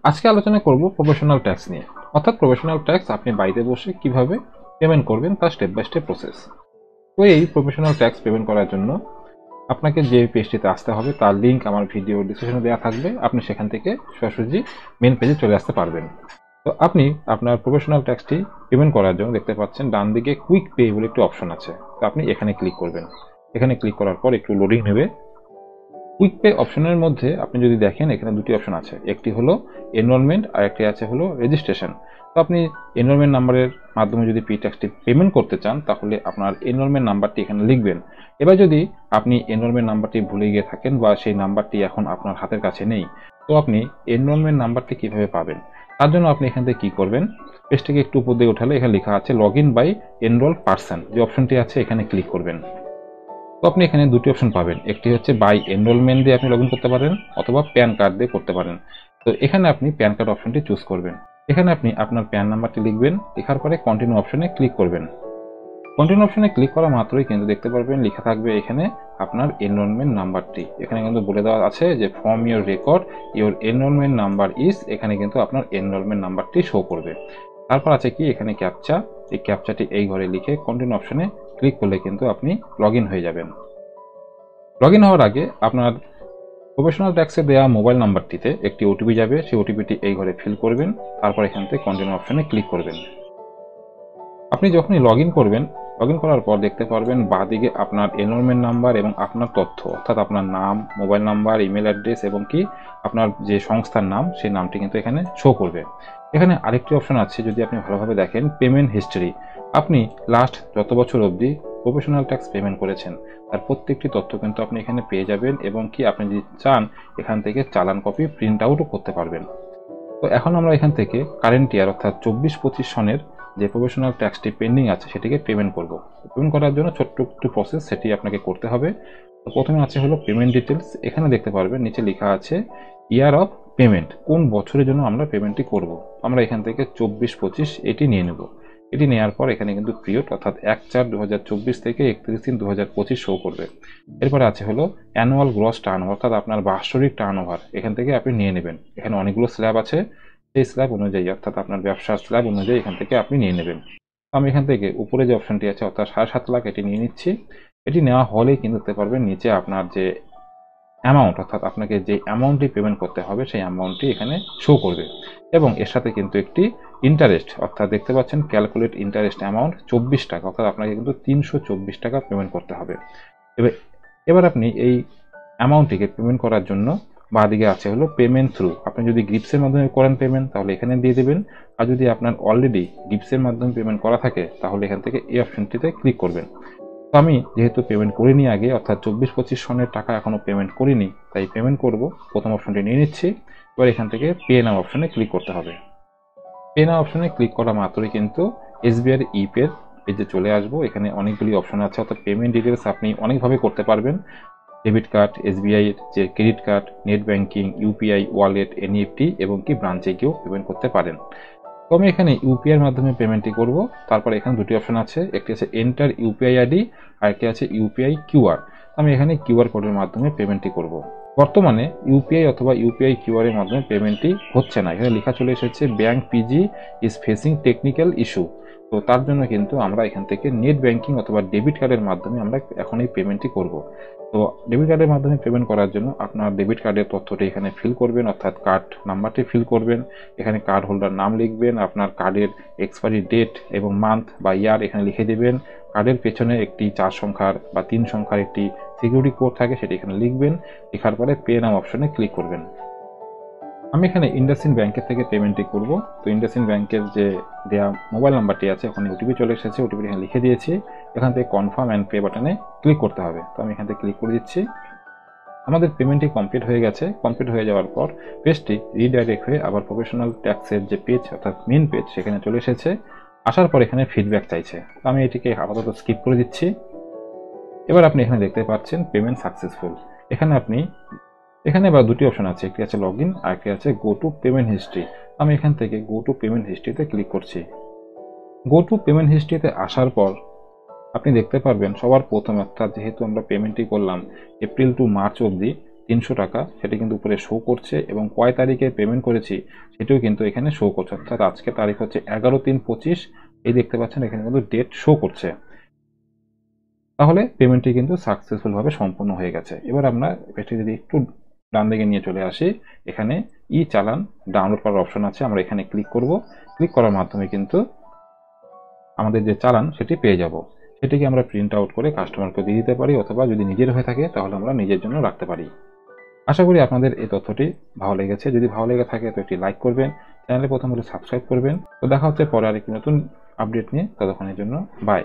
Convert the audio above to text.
আজকে আলোচনা করব প্রফেশনাল ট্যাক্স নিয়ে। অর্থাৎ প্রফেশনাল ট্যাক্স আপনি বাড়িতে বসে কিভাবে পেমেন্ট করবেন তার স্টেপ বাই স্টেপ প্রসেস। তো এই প্রফেশনাল ট্যাক্স পেমেন্ট করার জন্য আপনাকে যে পেজটিতে আসতে হবে তার লিঙ্ক আমার ভিডিও ডিসক্রিপশনে দেওয়া থাকবে। আপনি সেখান থেকে সরাসরি মেন পেজে চলে আসতে পারবেন। তো আপনি আপনার প্রফেশনাল ট্যাক্সটি পেমেন্ট করার জন্য দেখতে পাচ্ছেন ডান দিকে কুইক পে বলে একটি অপশন আছে। তো আপনি এখানে ক্লিক করবেন। এখানে ক্লিক করার পর একটু লোডিং নেবে। কুইক পে অপশনের মধ্যে আপনি যদি দেখেন এখানে দুটি অপশন আছে, একটি হলো এনরোলমেন্ট আর একটি আছে হলো রেজিস্ট্রেশন। তো আপনি এনরোলমেন্ট নাম্বারের মাধ্যমে যদি পে ট্যাক্সটি পেমেন্ট করতে চান তাহলে আপনার এনরোলমেন্ট নাম্বারটি এখানে লিখবেন। এবার যদি আপনি এনরোলমেন্ট নাম্বারটি ভুলে গিয়ে থাকেন বা সেই নাম্বারটি এখন আপনার হাতের কাছে নেই, তো আপনি এনরোলমেন্ট নাম্বারটি কিভাবে পাবেন? তার জন্য আপনি এখান থেকে কি করবেন, পেজটিকে একটু উপর দিকে উঠালে এখানে লেখা আছে log in by enrol person, যে অপশনটি আছে এখানে ক্লিক করবেন। তো আপনি এখানে দুটি অপশন পাবেন, একটি হচ্ছে বাই এনরোলমেন্ট দিয়ে আপনি লগ ইন করতে পারেন অথবা প্যান কার্ড দিয়ে করতে পারেন। তো এখানে আপনি প্যান কার্ড অপশনটি চুজ করবেন। এখানে আপনি আপনার প্যান নাম্বারটি লিখবেন, লেখার পরে কন্টিনিউ অপশনে ক্লিক করবেন। কন্টিনিউ অপশনে ক্লিক করা মাত্রই কিন্তু দেখতে পারবেন লেখা থাকবে এখানে আপনার এনরোলমেন্ট নাম্বারটি। এখানে কিন্তু বলে দেওয়া আছে যে from your record your enrolment number is, এখানে কিন্তু আপনার এনরোলমেন্ট নাম্বারটি শো করবে। তারপর আছে কি এখানে ক্যাপচা, এই ক্যাপচাটি এই ঘরে লিখে কন্টিনিউ অপশনে ক্লিক করলে কিন্তু আপনি লগ ইন হয়ে যাবেন। লগ ইন হওয়ার আগে আপনার প্রফেশনাল ট্যাক্সে দেওয়া মোবাইল নাম্বারটিতে একটি ওটিপি যাবে, সেই ওটিপিটি এই ঘরে ফিল করবেন। তারপর এখান থেকে কন্টিনিউ অপশনে ক্লিক করবেন। আপনি যখনই লগ ইন করবেন, লগ ইন করার পর দেখতে পারবেন বাঁদিকে আপনার এনরোলমেন্ট নাম্বার এবং আপনার তথ্য, অর্থাৎ আপনার নাম, মোবাইল নাম্বার, ইমেল অ্যাড্রেস এবং কি আপনার যে সংস্থার নাম সেই নামটি কিন্তু এখানে শো করবে। এখানে আরেকটি অপশন আছে, যদি আপনি ভালোভাবে দেখেন পেমেন্ট হিস্ট্রি, আপনি লাস্ট যত বছর অবধি প্রফেশনাল ট্যাক্স পেমেন্ট করেছেন তার প্রত্যেকটি তথ্য কিন্তু আপনি এখানে পেয়ে যাবেন এবং কি আপনি যদি চান এখান থেকে চালান কপি প্রিন্ট আউটও করতে পারবেন। তো এখন আমরা এখান থেকে কারেন্ট ইয়ার অর্থাৎ 24-25 সনের যে প্রফেশনাল ট্যাক্সটি পেন্ডিং আছে সেটিকে পেমেন্ট করব। পেমেন্ট করার জন্য ছোট্ট একটু প্রসেস, সেটি আপনাকে করতে হবে। তো প্রথমে আছে হলো পেমেন্ট ডিটেলস, এখানে দেখতে পারবেন নিচে লেখা আছে ইয়ার অফ পেমেন্ট, কোন বছরের জন্য আমরা পেমেন্টটি করব। আমরা এখান থেকে 24-25 এটি নিয়ে নেব। এটি নেওয়ার পর এখানে কিন্তু পিরিয়ড অর্থাৎ 1/4/2024 থেকে 31/3/2025 শো করবে। এরপরে আছে হলো অ্যানুয়াল গ্রস টার্নওভার, অর্থাৎ আপনার বাৎসরিক টার্নওভার এখান থেকে আপনি নিয়ে নেবেন। এখানে অনেকগুলো স্ল্যাব আছে, সেই স্ল্যাব অনুযায়ী অর্থাৎ আপনার ব্যবসার স্ল্যাব অনুযায়ী এখান থেকে আপনি নিয়ে নেবেন। আমি এখান থেকে উপরে যে অপশনটি আছে অর্থাৎ 7.5 লাখ এটি নিয়ে নিচ্ছি। এটি নেওয়া হলেই কিন্তু দেখতে পারবেন নিচে আপনার যে অ্যামাউন্ট, অর্থাৎ আপনাকে যে অ্যামাউন্টটি পেমেন্ট করতে হবে সেই অ্যামাউন্টটি এখানে শো করবে এবং এর সাথে কিন্তু একটি ইন্টারেস্ট, অর্থাৎ দেখতে পাচ্ছেন ক্যালকুলেট ইন্টারেস্ট অ্যামাউন্ট 24 টাকা, অর্থাৎ আপনাকে কিন্তু 324 টাকা পেমেন্ট করতে হবে। এবার এবার আপনি এই অ্যামাউন্টটিকে পেমেন্ট করার জন্য বাঁদিকে আছে হলো পেমেন্ট থ্রু, আপনি যদি গিফটসের মাধ্যমে করেন পেমেন্ট তাহলে এখানে দিয়ে দেবেন, আর যদি আপনার অলরেডি গিফটসের মাধ্যমে পেমেন্ট করা থাকে তাহলে এখান থেকে এই অপশনটিতে ক্লিক করবেন। তো আমি যেহেতু পেমেন্ট করিনি আগে, অর্থাৎ 24-25 সনের টাকা এখনো পেমেন্ট করিনি, তাই পেমেন্ট করব। প্রথম অপশনটি নিয়ে নিচ্ছি। এবার এখান থেকে পে নাও অপশনে ক্লিক করতে হবে। পে নাও অপশনে ক্লিক করা মাত্রই কিন্তু এসবিআই ইপের পেজে চলে আসবো। এখানে অনেকগুলি অপশন আছে, অর্থাৎ পেমেন্ট ডিটেলস আপনি অনেকভাবে করতে পারবেন। ডেবিট কার্ড, এসবিআই এর যে credit card, net banking, UPI, wallet, NEFT এবং কি ব্রাঞ্চে গিয়েও পেমেন্ট করতে পারেন। তো আমি এখানে ইউপিআই এর মাধ্যমে পেমেন্টটি করব। তারপরে এখানে দুটি অপশন আছে, একটি আছে এন্টার ইউপিআই আইডি আর একটি আছে ইউপিআই কিউআর। আমি এখানে কিউআর কোডের মাধ্যমে পেমেন্টটি করব। বর্তমানে ইউপিআই অথবা ইউপিআই কিউআর এর মাধ্যমে পেমেন্টটি হচ্ছে না, এখানে লেখা চলে এসেছে bank PG is facing technical issue. তো তার জন্য কিন্তু আমরা এখান থেকে নেট ব্যাংকিং অথবা ডেবিট কার্ডের মাধ্যমে আমরা এখন এই পেমেন্টটি করব। তো ডেবিট কার্ডের মাধ্যমে পেমেন্ট করার জন্য আপনার ডেবিট কার্ডের তথ্যটি এখানে ফিল করবেন, অর্থাৎ কার্ড নাম্বারটি ফিল করবেন। এখানে কার্ড হোল্ডার নাম লিখবেন, আপনার কার্ডের এক্সপায়ারি ডেট এবং মান্থ বা ইয়ার এখানে লিখে দেবেন। কার্ডের পেছনে একটি 4 সংখ্যার বা 3 সংখ্যার একটি সিকিউরিটি কোড থাকে, সেটি এখানে লিখবেন। লেখার পরে পে নাও অপশনে ক্লিক করবেন। আমি এখানে ইন্ডাসইন্ড ব্যাংকের থেকে পেমেন্টটি করব। তো ইন্ডাসইন্ড ব্যাংকের যে দেওয়া মোবাইল নাম্বারটি আছে ওখানে ওটিপি চলে এসেছে, ওটিপি এখানে লিখে দিয়েছি। এখান থেকে কনফার্ম অ্যান্ড পে বাটনে ক্লিক করতে হবে। তো আমি এখান থেকে ক্লিক করে দিচ্ছি। আমাদের পেমেন্টটি কমপ্লিট হয়ে গেছে। কমপ্লিট হয়ে যাওয়ার পর পেজটি রিডাইরেক্ট হয়ে আবার প্রফেশনাল ট্যাক্সের যে পেজ অর্থাৎ মেন পেজ সেখানে চলে এসেছে। আসার পর এখানে ফিডব্যাক চাইছে, তো আমি এটিকে আপাতত স্কিপ করে দিচ্ছি। এবার আপনি এখানে দেখতে পাচ্ছেন পেমেন্ট সাকসেসফুল। এখানে এবার দুটি অপশন আছে, একটি আছে লগ ইন আর একটি আছে গো টু পেমেন্ট হিস্ট্রি। আমি এখান থেকে গো টু পেমেন্ট হিস্ট্রিতে ক্লিক করছি। গো টু পেমেন্ট হিস্ট্রিতে আসার পর আপনি দেখতে পারবেন সবার প্রথমে, অর্থাৎ যেহেতু আমরা পেমেন্টটি করলাম এপ্রিল টু মার্চ অবধি, 300 টাকা সেটা কিন্তু উপরে শো করছে, এবং কয় তারিখে পেমেন্ট করেছি সেটাও কিন্তু এখানে শো করছে। অর্থাৎ আজকে তারিখ হচ্ছে 11/3/25, এই দেখতে পাচ্ছেন এখানে কিন্তু ডেট শো করছে। তাহলে পেমেন্টটি কিন্তু সাকসেসফুল ভাবে সম্পন্ন হয়ে গেছে। এবার আমরা পেজটি যদি একটু ডান দিকে নিয়ে চলে আসি, এখানে ই চালান ডাউনলোড করার অপশন আছে, আমরা এখানে ক্লিক করব। ক্লিক করার মাধ্যমে কিন্তু আমাদের যে চালান সেটি পেয়ে যাব। সেটিকে আমরা প্রিন্ট আউট করে কাস্টমারকে দিয়ে দিতে পারি, অথবা যদি নিজের হয়ে থাকে তাহলে আমরা নিজের জন্য রাখতে পারি। আশা করি আপনাদের এই তথ্যটি ভালো লেগেছে। যদি ভালো লেগে থাকে তো একটি লাইক করবেন, চ্যানেলে প্রথম হলে সাবস্ক্রাইব করবেন। তো দেখা হচ্ছে পরে আরেকটি নতুন আপডেট নিয়ে। ততক্ষণের জন্য বাই।